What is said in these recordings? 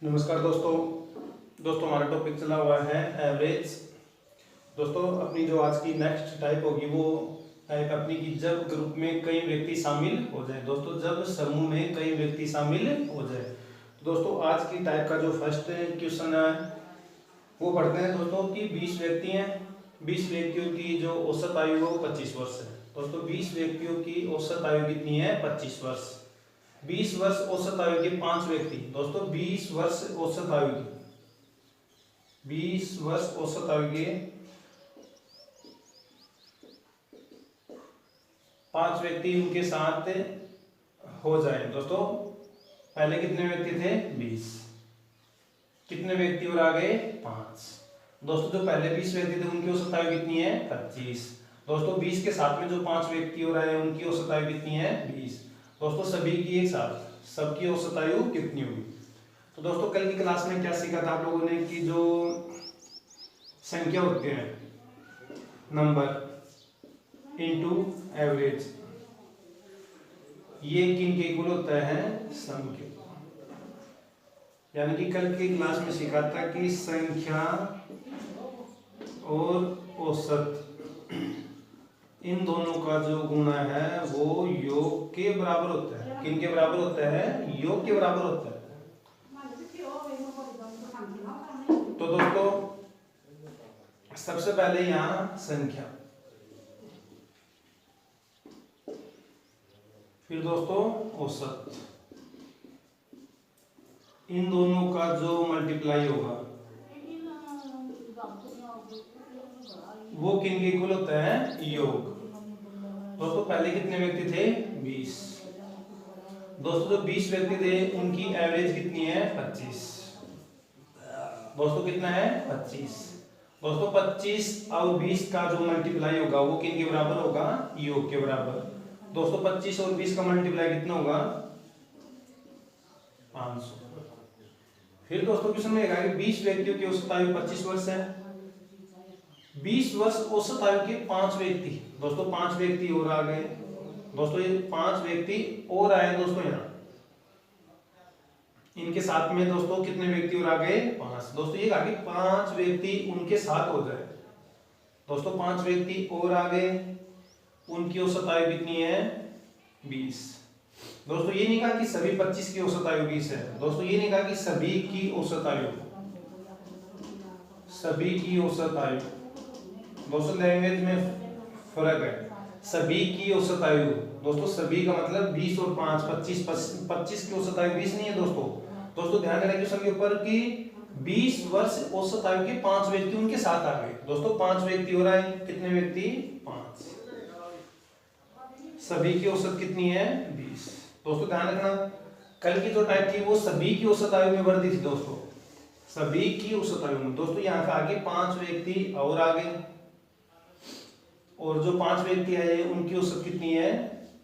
नमस्कार दोस्तों हमारा टॉपिक चला हुआ है एवरेज। दोस्तों अपनी जो आज की नेक्स्ट टाइप होगी वो टाइप अपनी की जब ग्रुप में कई व्यक्ति शामिल हो जाए। दोस्तों जब समूह में कई व्यक्ति शामिल हो जाए। तो दोस्तों आज की टाइप का जो फर्स्ट क्वेश्चन है वो पढ़ते हैं दोस्तों कि 20 व्यक्ति हैं, 20 व्यक्तियों की जो औसत आयु है वो 25 वर्ष है। दोस्तों 20 व्यक्तियों की औसत आयु कितनी है? 25 वर्ष। 20 वर्ष औसत आयु के 5 व्यक्ति। दोस्तों 20 वर्ष औसत आयु के 20 वर्ष औसत आयु के 5 व्यक्ति उनके साथ हो जाए। दोस्तों पहले कितने व्यक्ति थे? 20। कितने व्यक्ति और आ गए? 5। दोस्तों जो पहले 20 व्यक्ति थे उनकी औसत आयु कितनी है? 25। दोस्तों 20 के साथ में जो 5 व्यक्ति और आए उनकी औसत आयु कितनी है? 20। दोस्तों सभी की एक साथ सबकी औसत आयु कितनी होगी? तो दोस्तों कल की क्लास में क्या सीखा था आप लोगों ने कि जो संख्या होते हैं नंबर इनटू एवरेज, ये किन के इक्वल होता है? सम के। यानी कि कल की क्लास में सीखा था कि संख्या और औसत इन दोनों का जो गुणा है वो योग के बराबर होता है। किन के बराबर होता है? योग के बराबर होता है। तो दोस्तों सबसे पहले यहां संख्या, फिर दोस्तों औसत, इन दोनों का जो मल्टीप्लाई होगा वो किन के इक्वल होता है? योग। दोस्तों पहले कितने व्यक्ति थे? 20। दोस्तों जो 20 व्यक्ति थे उनकी एवरेज कितनी है? 25। दोस्तों कितना है? 25। दोस्तों 25 और 20 का जो मल्टीप्लाई होगा वो किन के बराबर होगा? योग के बराबर। दोस्तों 25 और 20 का मल्टीप्लाई कितना होगा? 500। फिर दोस्तों क्वेश्चन में कहा कि 20 व्यक्तियों की औसत आयु 25 वर्ष है। 20 वर्ष औसत आयु के 5 व्यक्ति। दोस्तों 5 व्यक्ति और आ गए। दोस्तों ये 5 व्यक्ति और आए दोस्तों यहाँ इनके साथ में। दोस्तों कितने व्यक्ति और आ गए? 5। दोस्तों ये कहा कि 5 व्यक्ति उनके साथ हो जाए। दोस्तों 5 व्यक्ति और आ गए, उनकी औसत आयु कितनी है? 20। दोस्तों ये नहीं कहा कि सभी 25 की औसत आयु 20 है। दोस्तों ये नहीं कहा कि सभी की औसत आयु, सभी की औसत आयु। दोस्तों लैंग्वेज में फर्क है। सभी की औसत आयु, दोस्तों सभी का मतलब 20 और 5 25 की औसत आयु 20 नहीं है दोस्तों ध्यान रखना क्वेश्चन के ऊपर कि 20 वर्ष औसत आयु के 5 व्यक्ति उनके साथ आ गए। दोस्तों 5 व्यक्ति हो रहा है। कितने व्यक्ति? 5। सभी की औसत कितनी है? 20। दोस्तों ध्यान रखना कल की जो टाइप थी वो सभी की औसत आयु में बढ़ती थी। दोस्तों सभी की औसत आयु में। दोस्तों यहाँ का आगे 5 व्यक्ति और आ गए और जो 5 व्यक्ति आए उनकी औसत कितनी है?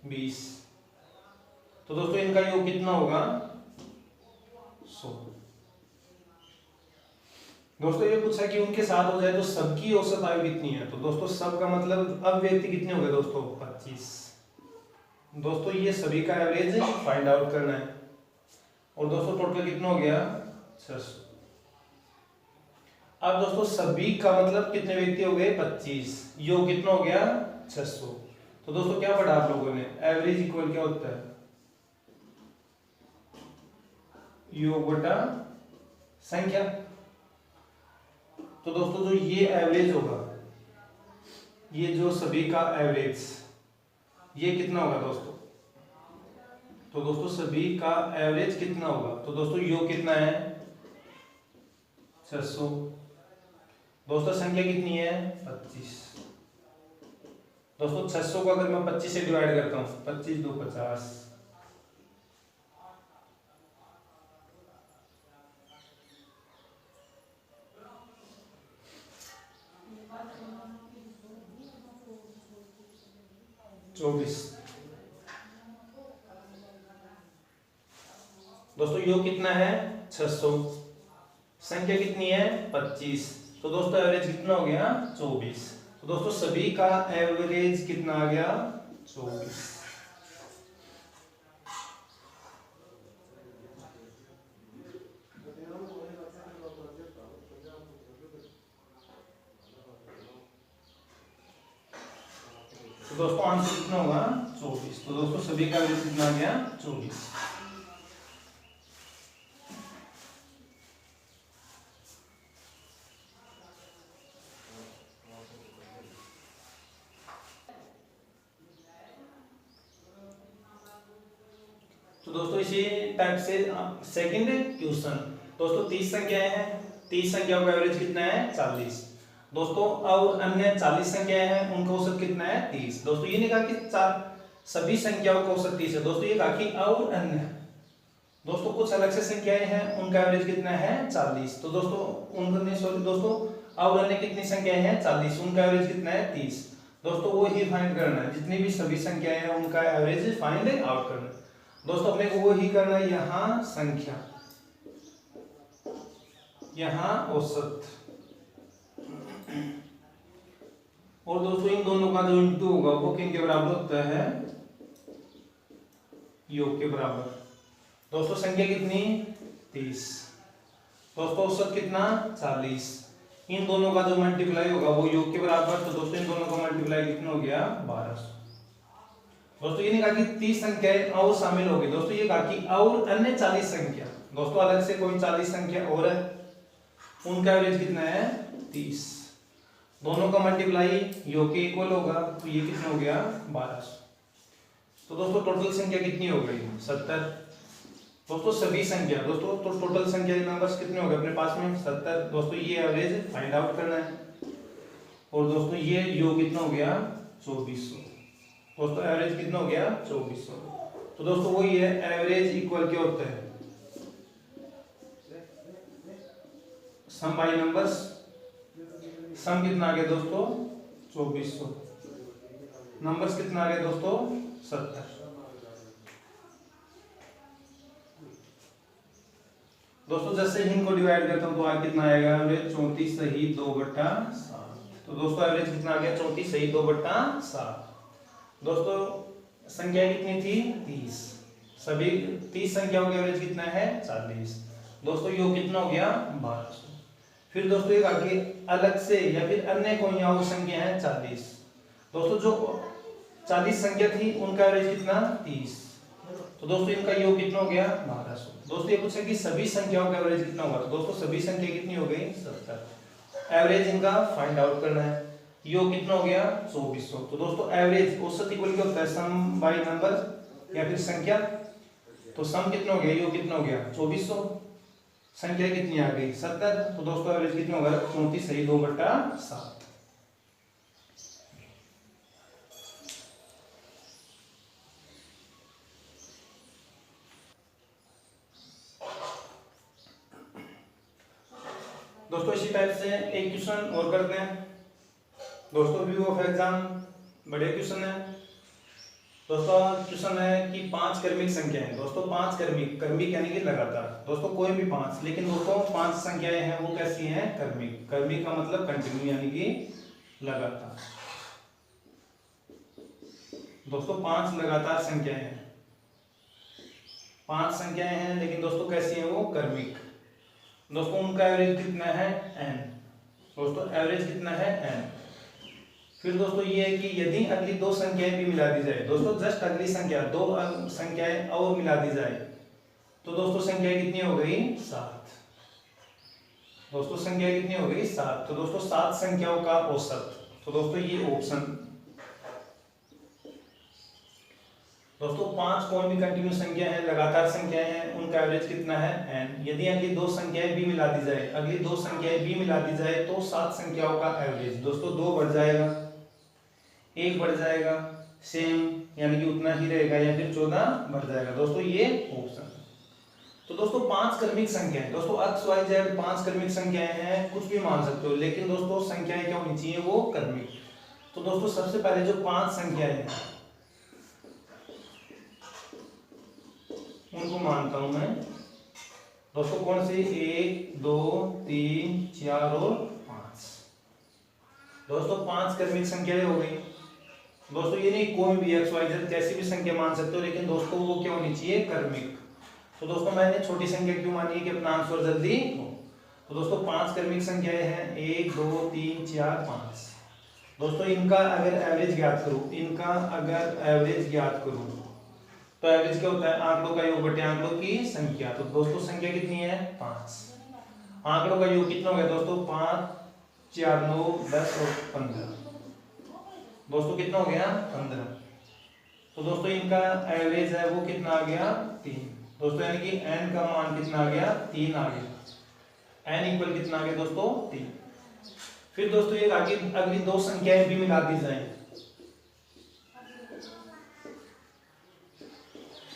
20। तो दोस्तों इनका योग कितना होगा? 100। दोस्तों ये पूछा कि उनके साथ हो जाए तो सबकी औसत आयु कितनी है? तो दोस्तों सब का मतलब अब व्यक्ति कितने हो गए? दोस्तों 25। दोस्तों ये सभी का एवरेज फाइंड आउट करना है और दोस्तों टोटल कितना हो गया? 600। अब दोस्तों सभी का मतलब कितने व्यक्ति हो गए? 25। योग कितना हो गया? 600। तो दोस्तों क्या पढ़ा आप लोगों ने? एवरेज इक्वल क्या होता है? योग बटा संख्या। तो दोस्तों जो ये एवरेज होगा, ये जो सभी का एवरेज, ये कितना होगा दोस्तों? तो दोस्तों सभी का एवरेज कितना होगा? तो दोस्तों योग कितना है? 600। दोस्तों संख्या कितनी है? 25। दोस्तों 600 को अगर मैं 25 से डिवाइड करता हूं, 25 2 50, 24। दोस्तों योग कितना है? 600। संख्या कितनी है? 25। तो दोस्तों एवरेज कितना हो गया? 24। तो दोस्तों सभी का एवरेज कितना आ गया? 24। तो दोस्तों आंसर कितना होगा 24। तो दोस्तों सभी का एवरेज कितना आ गया 24। तो दोस्तों इसी टाइप से सेकंड क्वेश्चन दोस्तों 30 संख्याएं हैं, 30 संख्याओं का एवरेज कितना है 40 दोस्तों, और अन्य 40 संख्याएं हैं उनका औसत कितना है 30 दोस्तों। ये नहीं कहा कि सभी संख्याओं का औसत 30 है दोस्तों, ये कहा कि और अन्य दोस्तों कुछ अलग से संख्याएं हैं उनका एवरेज कितना है 40। तो दोस्तों उनका सॉरी दोस्तों और अन्य कितनी संख्याएं हैं 40, उनका एवरेज कितना है 30 दोस्तों, वो ही फाइंड करना है। जितनी भी सभी संख्याएं हैं उनका एवरेज फाइंड आउट करना है दोस्तों, अपने को वो ही करना है। यहाँ संख्या, यहाँ औसत, और दोस्तों इन दोनों का जो इंटू होगा वो किन के बराबर होता है योग के बराबर। दोस्तों संख्या कितनी 30 दोस्तों, औसत कितना 40, इन दोनों का जो मल्टीप्लाई होगा वो योग के बराबर। तो दोस्तों इन दोनों का मल्टीप्लाई कितना हो गया 1200 दोस्तों। ये नहीं कहा कि 30 संख्याएं और शामिल हो गई दोस्तों, ये कहा कि और अन्य 40 संख्या दोस्तों, अलग से कोई 40 संख्या और है उनका एवरेज कितना है 30, दोनों का मल्टीप्लाई योग के इक्वल होगा। तो ये कितना हो गया 1200। तो दोस्तों टोटल संख्या कितनी हो गई 70 दोस्तों, सभी संख्या दोस्तों, तो टोटल संख्या नंबर्स कितने हो गए अपने पास में 70 दोस्तों। ये एवरेज फाइंड आउट करना है। और दोस्तों ये योग कितना हो गया 2400 दोस्तों, एवरेज कितना हो गया 2400। तो दोस्तों वही है एवरेज इक्वल क्या होता है सम बाई नंबर्स। सम कितना आ गया दोस्तों 2400, नंबर्स कितना आ गया दोस्तों 70 दोस्तों। जैसे इनको डिवाइड करता हूं तो आगे कितना आएगा एवरेज 34 सही 2/7। तो दोस्तों एवरेज कितना आ गया 34 सही 2/7 दोस्तों। संख्या कितनी थी 30, सभी 30 संख्याओं का एवरेज कितना है 40 दोस्तों, योग कितना हो गया 1200। फिर दोस्तों एक आगे अलग से या फिर अन्य कोई और संख्या है 40 दोस्तों, जो 40 संख्या थी उनका एवरेज कितना 30 तो दोस्तों इनका योग कितना हो गया 1200 दोस्तों। ये पूछा कि सभी संख्याओं का एवरेज कितना होगा, तो दोस्तों सभी संख्या कितनी हो गई 70, एवरेज इनका फाइंड आउट करना है। योग कितना हो गया 2400। तो दोस्तों एवरेज औसत इक्वल क्या होता है सम बाय नंबर या फिर संख्या। तो सम कितना हो गया योग कितना हो गया 2400, संख्या कितनी आ गई 70। तो दोस्तों एवरेज कितना होगा 34 सही 2/7। दोस्तों इसी टाइप से एक क्वेश्चन और करते हैं दोस्तों, व्यू ऑफ एग्जाम बड़े क्वेश्चन है दोस्तों। क्वेश्चन है कि 5 क्रमिक संख्याएं दोस्तों, 5 क्रमिक, क्रमिक यानी कि लगातार दोस्तों, कोई भी 5, लेकिन दोस्तों 5 संख्याएं हैं वो कैसी हैं क्रमिक। क्रमिक का मतलब कंटिन्यू यानी कि लगातार दोस्तों। 5 लगातार संख्याएं हैं, 5 संख्याएं हैं लेकिन दोस्तों कैसी हैं वो क्रमिक दोस्तों। उनका एवरेज कितना है n दोस्तों, एवरेज कितना है n। फिर दोस्तों ये है कि यदि अगली 2 संख्याएं भी मिला दी जाए दोस्तों, जस्ट अगली संख्या 2 संख्याएं और मिला दी जाए तो दोस्तों संख्या कितनी हो गई 7 दोस्तों, संख्या कितनी हो गई 7। तो दोस्तों 7 संख्याओं का औसत। तो दोस्तों ये ऑप्शन दोस्तों 5 कोई भी कंटिन्यू संख्या है, लगातार संख्याएं हैं, उनका एवरेज कितना है n। यदि अगली 2 संख्याएं भी मिला दी जाए, अगली 2 संख्याएं भी मिला दी जाए तो 7 संख्याओं का एवरेज दोस्तों 2 बढ़ जाएगा, 1 बढ़ जाएगा, सेम यानी कि उतना ही रहेगा, या फिर 14 बढ़ जाएगा दोस्तों, ये ऑप्शन। तो दोस्तों 5 क्रमिक संख्याएं दोस्तों, x y z 5 क्रमिक संख्याएं हैं, कुछ भी मान सकते हो, लेकिन दोस्तों संख्याएं क्या होनी चाहिए वो क्रमिक। तो दोस्तों सबसे पहले जो 5 संख्याएं हैं उनको मानता हूं मैं दोस्तों, कौन सी 1 2 3 4 और 5 दोस्तों 5 क्रमिक संख्याएं हो गई दोस्तों। ये नहीं कोई भी x y z कैसी भी संख्या मान सकते हो, लेकिन दोस्तों वो क्या होनी चाहिए क्रमिक। तो दोस्तों मैंने छोटी संख्या क्यों मानी है कि अपना आंसर जल्दी हो। तो दोस्तों 5 क्रमिक संख्याएं हैं 1 2 3 4 5 दोस्तों इनका अगर एवरेज ज्ञात करूं, तो एवरेज क्या होता है? आंकड़ों का योग बटे आंकड़ों की संख्या। तो दोस्तों संख्या कितनी है? 5। आंकड़ों का योग कितना हो गया दोस्तों? 5, 4, 9, 10 और 15। दोस्तों कितना हो गया? 15। तो दोस्तों इनका एवरेज है वो कितना आ गया? 3। दोस्तों यानी कि n का मान कितना आ गया? 3 आ गया। n इक्वल कितना आ गया दोस्तों? 3। फिर दोस्तों ये आगे अगली दो संख्याएं भी मिला दी जाए।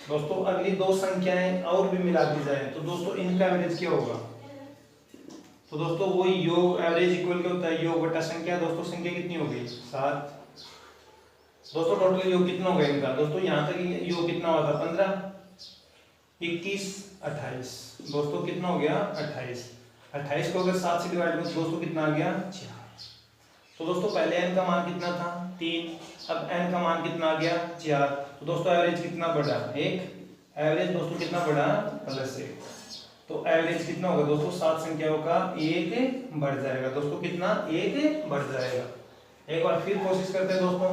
दोस्तों अगली दो संख्याएं और भी मिला दी जाए तो दोस्तों इनका एवरेज क्या होगा? तो दोस्तों वही योग एवरेज इक्वल क्या होता है? योग बटा संख्या। दोस्तों संख्या कितनी हो गई? 7। दोस्तों टोटल योग कितना हो गया इनका? दोस्तों यहाँ तक योग कितना हुआ था? 15, 21, 28। दोस्तों कितना हो गया? 28। 28 को अगर 7 से डिवाइड करें तो दोस्तों कितना आ गया? 4। तो दोस्तों पहले n का मान कितना था? 3। अब n का मान कितना आ गया? 4। तो दोस्तों एवरेज कितना बढ़ा? 1। एवरेज दोस्तों कितना बढ़ा? +1। तो एवरेज कितना होगा दोस्तों? 7 संख्याओं का 1 बढ़ जाएगा। दोस्तों कितना? 1 बढ़ जाएगा। एक बार फिर कोशिश करते हैं दोस्तों।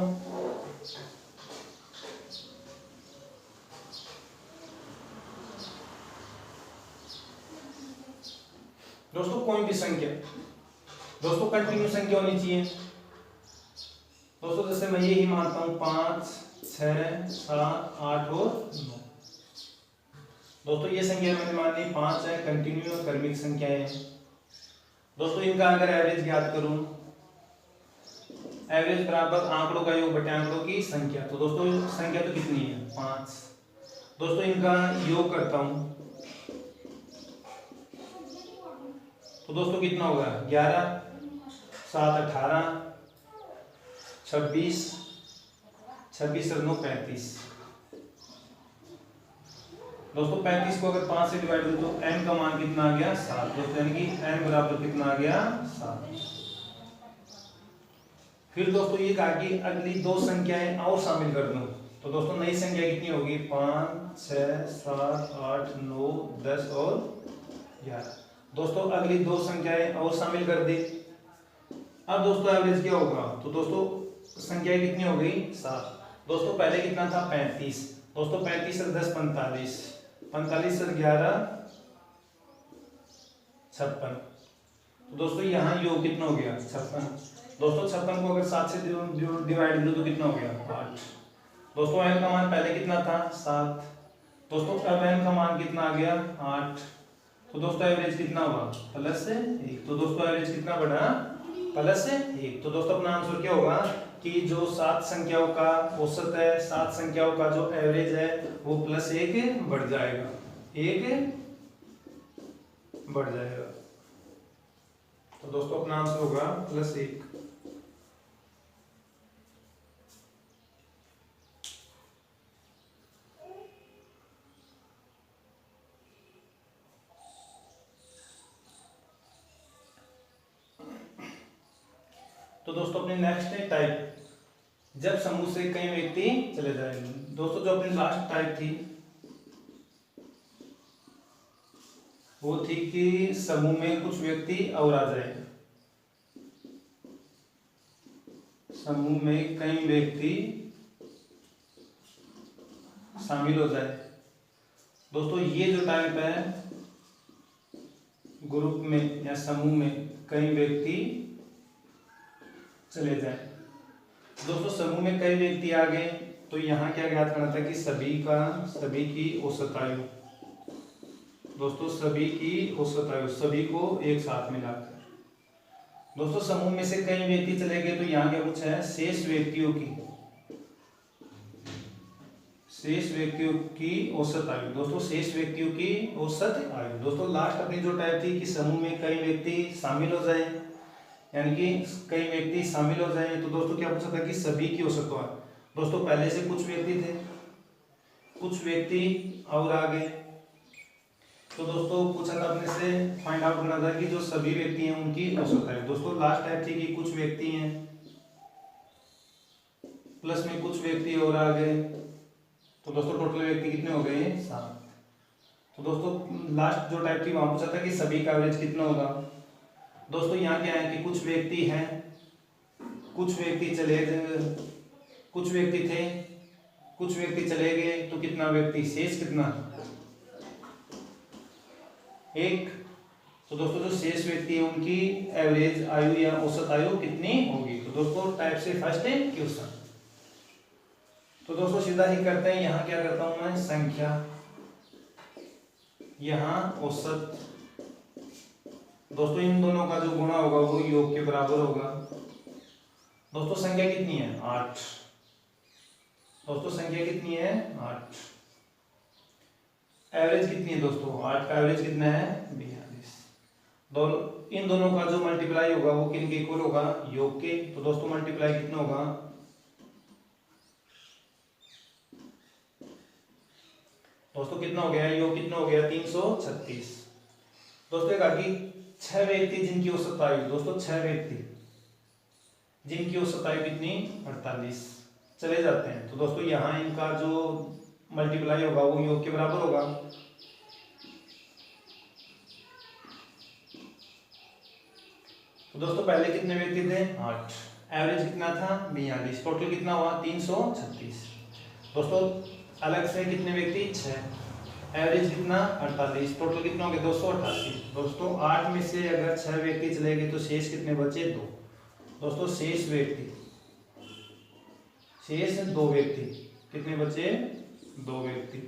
दोस्तों कोई भी संख्या दोस्तों कंटिन्यू संख्या होनी चाहिए। दोस्तों जैसे मैं यही मानता हूं 5, 6, 7, 8 और 9। दोस्तों ये संख्या मैंने मान ली 5 है, कंटिन्यू और क्रमिक संख्याएं हैं। दोस्तों इनका अगर एवरेज ज्ञात करूं, एवरेज बराबर आंकड़ों का योग बटे आंकड़ों की संख्या। तो दोस्तों संख्या तो कितनी है? 5। दोस्तों इनका योग करता हूं तो दोस्तों कितना होगा? 11, 7, 18, 26, 26 और 9, 35। दोस्तों 35 को अगर 5 से डिवाइड करें तो n का मान कितना आ गया? 7। दोस्तों यानी कि n बराबर कितना आ गया? 7। फिर दोस्तों ये कहा कि अगली दो संख्याएं और शामिल कर दूं तो दोस्तों नई संख्या कितनी होगी? 5, 6, 7, 8, 9, 10 और 11। दोस्तों अगली दो संख्याएं और शामिल कर दी। अब दोस्तों एवरेज क्या होगा? तो दोस्तों संख्या कितनी हो गई? 7। दोस्तों पहले कितना था? 35। दोस्तों 35 और 10 45, 45 और 11 56। तो दोस्तों यहाँ योग कितना हो गया? 56। दोस्तों 56 को अगर 7 से डिवाइड करो तो कितना हो गया? 8। दोस्तों n का मान पहले कितना था? 7। दोस्तों अब n का मान कितना आ गया? 8। तो दोस्तों एवरेज कितना हुआ? +1। तो दोस्तों एवरेज कितना बढ़ा? +1। तो दोस्तों अपना आंसर क्या होगा कि जो 7 संख्याओं का औसत है, 7 संख्याओं का जो एवरेज है वो +1 बढ़ जाएगा, 1 बढ़ जाएगा। तो दोस्तों अपना आंसर होगा +1। तो दोस्तों अपने नेक्स्ट टाइप, जब समूह से कई व्यक्ति चले जाएंगे। दोस्तों जो अपनी लास्ट टाइप थी वो थी कि समूह में कुछ व्यक्ति और आ जाए। समूह में कई व्यक्ति शामिल हो जाए। दोस्तों ये जो टाइप है, ग्रुप में या समूह में कई व्यक्ति चले जाए। दोस्तों समूह में कई व्यक्ति आ गए तो यहाँ क्या ज्ञात करना था कि सभी की औसत आयु। दोस्तों सभी की औसत आयु, सभी को एक साथ मिलाकर। दोस्तों समूह में से कई व्यक्ति चले गए तो यहाँ क्या कुछ है? शेष व्यक्तियों की औसत आयु। दोस्तों शेष व्यक्तियों की औसत आयु। दोस्तों लास्ट अपनी जो टाइप थी कि समूह में कई व्यक्ति शामिल हो जाए, यानी कि कई व्यक्ति शामिल हो जाए, तो दोस्तों क्या पूछा था कि सभी की औसत आयु। दोस्तों पहले से कुछ व्यक्ति थे, कुछ व्यक्ति और आ गए, तो दोस्तों पूछा था अपने से फाइंड आउट करना था कि जो सभी व्यक्ति हैं उनकी औसत आयु। दोस्तों लास्ट टाइप थी कि कुछ व्यक्ति हैं प्लस में कुछ व्यक्ति और आ गए, तो दोस्तों टोटल व्यक्ति कितने हो गए? 7। तो दोस्तों लास्ट जो टाइप थी वहां पूछा था कि सभी का एवरेज कितना होगा। दोस्तों यहाँ क्या है कि कुछ व्यक्ति हैं कुछ व्यक्ति चले गए तो कितना व्यक्ति शेष कितना, एक। तो दोस्तों जो शेष व्यक्ति है उनकी एवरेज आयु या औसत आयु कितनी होगी। तो दोस्तों टाइप से फर्स्ट है क्वेश्चन। तो दोस्तों सीधा ही करते हैं, यहाँ क्या करता हूं मैं, संख्या, यहाँ औसत। दोस्तों इन दोनों का जो गुणा होगा वो योग के बराबर होगा। दोस्तों संख्या कितनी है, 8। दोस्तों संख्या कितनी है, 8। एवरेज कितनी है दोस्तों, 8 का एवरेज कितना है, 42। दोनों इन दोनों का जो मल्टीप्लाई होगा वो किन के इक्वल होगा, योग के। तो दोस्तों मल्टीप्लाई कितना होगा, दोस्तों कितना हो गया, योग कितना हो गया, 336। दोस्तों एक आगे 6 व्यक्ति जिनकी औसत आयु, दोस्तों 6 व्यक्ति जिनकी औसत आयु कितनी, 48 चले जाते हैं। तो दोस्तों यहाँ इनका जो मल्टीप्लाई होगा वो योग के बराबर होगा। तो दोस्तों पहले कितने व्यक्ति थे, 8। एवरेज कितना था, 42। टोटल कितना हुआ, 336। दोस्तों अलग से कितने व्यक्ति, 6। एवरेज कितना, 48। टोटल कितना हो गया, 288। दोस्तों 8 में से अगर 6 व्यक्ति चले गए तो शेष कितने बचे, 2। दोस्तों शेष 2 व्यक्ति कितने बचे, 2 व्यक्ति।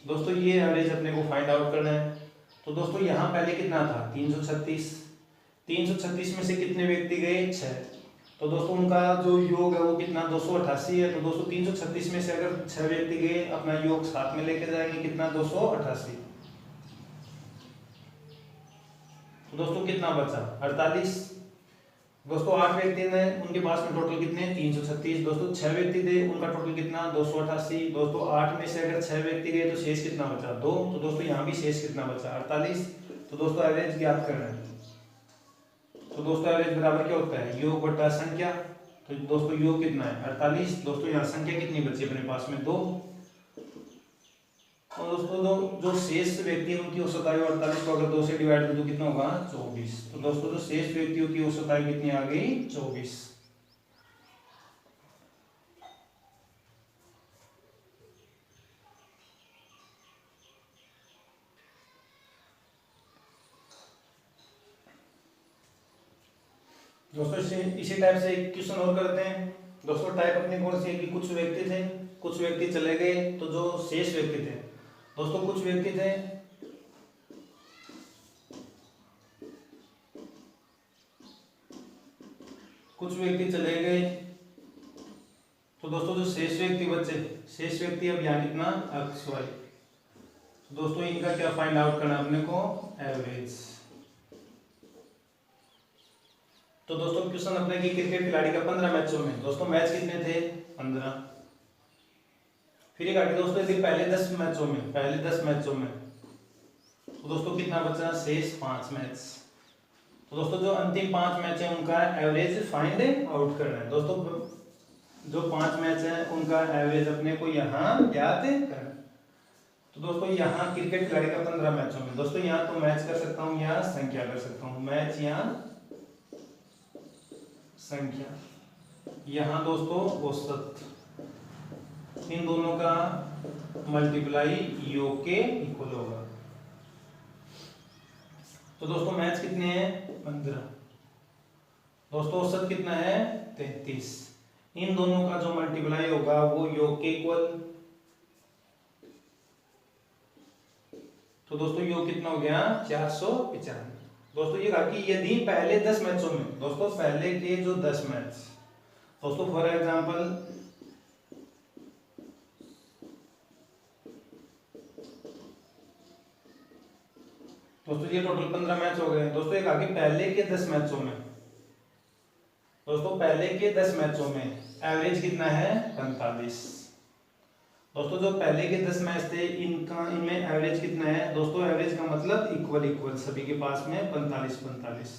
दोस्तों ये एवरेज अपने को फाइंड आउट करना है। तो दोस्तों यहाँ पहले कितना था, 336। 336 में से कितने व्यक्ति गए, 6। तो दोस्तों उनका जो योग है वो कितना, 288 है। तो दोस्तों 336 में से अगर 6 व्यक्ति गए, अपना योग साथ में लेके जाएंगे, कितना, 288। तो दोस्तों कितना बचा, 48। दोस्तों 8 व्यक्ति ने, उनके पास में टोटल कितने, 336। दोस्तों 6 व्यक्ति थे, उनका टोटल कितना, 288। दोस्तों 8 में से अगर 6 व्यक्ति गए तो शेष कितना बचा, 2। तो दोस्तों यहाँ भी शेष कितना बचा, 48। तो दोस्तों एवरेज ज्ञात करना है। तो दोस्तों एवरेज बराबर क्या होता है, योग बटा संख्या। तो दोस्तों योग कितना है, 48। दोस्तों यहाँ संख्या कितनी बची अपने पास में, 2। और दोस्तों जो शेष व्यक्ति है उनकी औसत आयु 48 को अगर 2 से डिवाइड कर दो कितना होगा, 24। तो दोस्तों जो शेष व्यक्तियों की औसत आयु कितनी आ गई, 24। दोस्तों इसी टाइप से एक क्वेश्चन और करते हैं। दोस्तों टाइप अपनी कौन सी है कि कुछ व्यक्ति थे, कुछ व्यक्ति चले गए तो जो शेष व्यक्ति थे, दोस्तों कुछ व्यक्ति थे, कुछ व्यक्ति चले गए तो दोस्तों जो शेष व्यक्ति बचे, शेष व्यक्ति अब यहाँ कितना, x y। तो दोस्तों इनका क्या फाइंड आउट करना अपने को, एवरेज। तो दोस्तों क्वेश्चन अपने की क्रिकेट खिलाड़ी का 15 मैचों में, दोस्तों मैच कितने थे, 15। फिर एक आगे दोस्तों यदि पहले 10 मैचों में तो दोस्तों कितना बचा, शेष 5 मैच। तो दोस्तों जो अंतिम 5 मैच है उनका एवरेज फाइंड आउट करना है। दोस्तों जो 5 मैच है उनका एवरेज अपने को यहाँ ज्ञात करना है। तो दोस्तों यहाँ क्रिकेट खिलाड़ी का 15 मैचों में, दोस्तों यहाँ तो मैच कर सकता हूँ या संख्या कर सकता हूँ, मैच या संख्या। यहाँ दोस्तों औसत, इन दोनों का मल्टीप्लाई योग के इक्वल होगा। तो दोस्तों मैच कितने हैं, 15। दोस्तों औसत कितना है, 33। इन दोनों का जो मल्टीप्लाई होगा वो योग के इक्वल। तो दोस्तों योग कितना हो गया, 495। दोस्तों ये कहा कि यदि पहले 10 मैचों में, दोस्तों पहले के जो 10 मैच, दोस्तों फॉर एग्जांपल दोस्तों ये टोटल 15 मैच हो गए। दोस्तों एक आगे पहले के 10 मैचों में, दोस्तों पहले के 10 मैचों में एवरेज कितना है, 45। दोस्तों जो पहले के 10 मैच थे इनमें एवरेज कितना है, दोस्तों एवरेज का मतलब इक्वल सभी के पास में 45।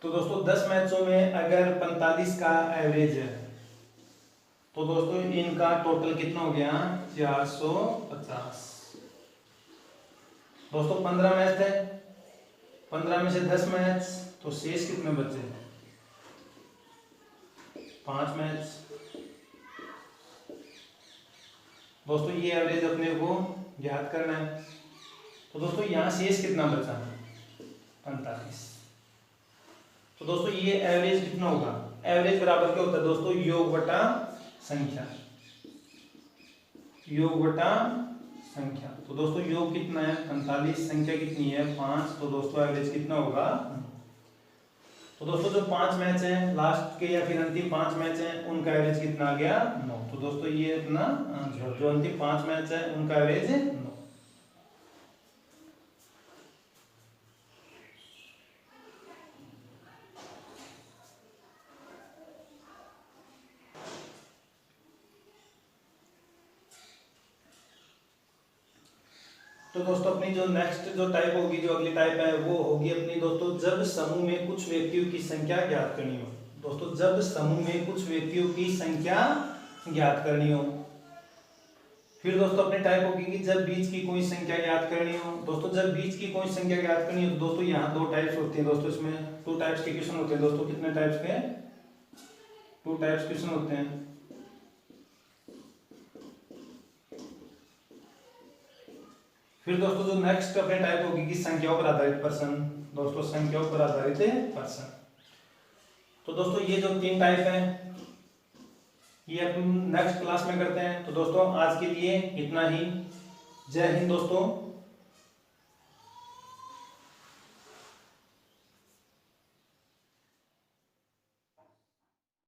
तो दोस्तों 10 मैचों में अगर 45 का एवरेज है तो दोस्तों इनका टोटल कितना हो गया, 450। दोस्तों 15 मैच थे, 15 में से 10 मैच तो शेष कितने बचे? 5 मैच। दोस्तों ये एवरेज अपने को ज्ञात करना है। तो दोस्तों यहाँ शेष कितना बचा? 45। तो दोस्तों ये एवरेज कितना होगा? एवरेज बराबर क्या होता है दोस्तों? योग बटा संख्या, योग बटा संख्या। तो दोस्तों योग कितना है? 45, संख्या कितनी है? 5। तो दोस्तों एवरेज कितना होगा? तो दोस्तों जो 5 मैच हैं लास्ट के या फिर अंतिम 5 मैच हैं उनका एवरेज कितना आ गया? 9। तो दोस्तों ये अपना आंसर, जो अंतिम 5 मैच है उनका एवरेज है 9। तो दोस्तों अपनी जो नेक्स्ट जो टाइप होगी, जो अगली टाइप है वो होगी अपनी दोस्तों, जब समूह में कुछ व्यक्तियों की संख्या ज्ञात करनी हो। दोस्तों जब समूह में कुछ व्यक्तियों की संख्या ज्ञात करनी हो। फिर दोस्तों अपनी टाइप होगी कि जब बीच की कोई संख्या ज्ञात करनी हो। दोस्तों जब बीच की कोई संख्या ज्ञात करनी हो तो दोस्तों यहाँ 2 टाइप्स होती हैं दोस्तों, इसमें 2 टाइप्स के क्वेश्चन होते हैं दोस्तों। कितने टाइप्स के? 2 टाइप्स क्वेश्चन होते हैं। फिर दोस्तों जो नेक्स्ट अपने टाइप होगी कि संख्याओं पर आधारित प्रश्न। दोस्तों संख्याओं पर आधारित प्रश्न। तो दोस्तों ये जो 3 टाइप हैं ये अपन नेक्स्ट क्लास में करते हैं। तो दोस्तों आज के लिए इतना ही। जय हिंद दोस्तों।